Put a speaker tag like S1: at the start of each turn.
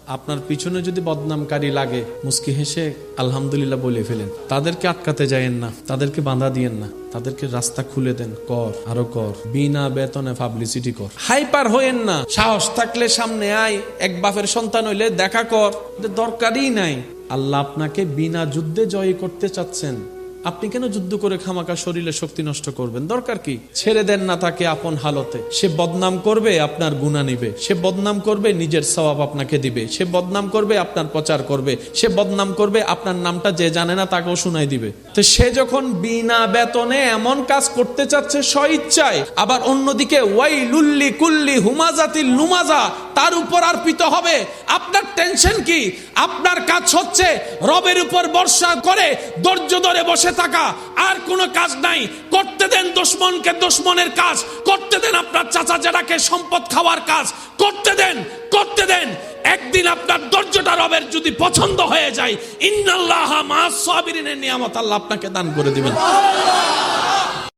S1: আপনার পিছনে যদি বদনামকারী লাগে মুস্কি হেসে আলহামদুলিল্লাহ বলে ফেলেন। তাদেরকে আটকাতে যায়েন না, তাদেরকে বাধা দিয়েন না, তাদেরকে রাস্তা খুলে দেন। কর, আরো কর, বিনা বেতনে পাবলিসিটি কর। হাইপার হইেন না, সাহস থাকলে সামনে আয়, এক বাপের সন্তান হইলে দেখা কর, দরকারই নাই। আল্লাহ আপনাকে বিনা যুদ্ধে জয় করতে চাচ্ছেন, আপনি কেন যুদ্ধ করে খামাকা শরীরে শক্তি নষ্ট করবেন? দরকার কি? ছেড়ে দেন না তাকে আপন হালতে। সে বদনাম করবে, আপনার গুনাহ নিবে। সে বদনাম করবে, নিজের সওয়াব আপনাকে দিবে। সে বদনাম করবে, আপনার প্রচার করবে। সে বদনাম করবে, আপনার নামটা যে জানে না তাকেও শোনাই দিবে। তো সে যখন বিনা বেতনে এমন কাজ করতে চাচ্ছে স্বইচ্ছায়, আবার অন্যদিকে ওয়াইলুল্লি কুল্লি হুমাজাতিল লুমাজা তার উপর আরপিত হবে, আপনার টেনশন কি? আপনার কাজ হচ্ছে রবের উপর ভরসা করে ধৈর্য ধরে বসে থাকা, আর কোনো কাজ নাই। করতে দেন দুশমনকে দুশমনের কাজ, করতে দেন আপনার চাচা জারাকে সম্পদ খাওয়ার কাজ, করতে দেন, করতে দেন। একদিন আপনার ধৈর্যটা রবের যদি পছন্দ হয়ে যায়, ইন্নাল্লাহা মা'আস সাবিরিনের নিয়ামত আল্লাহ আপনাকে দান করে দিবেন।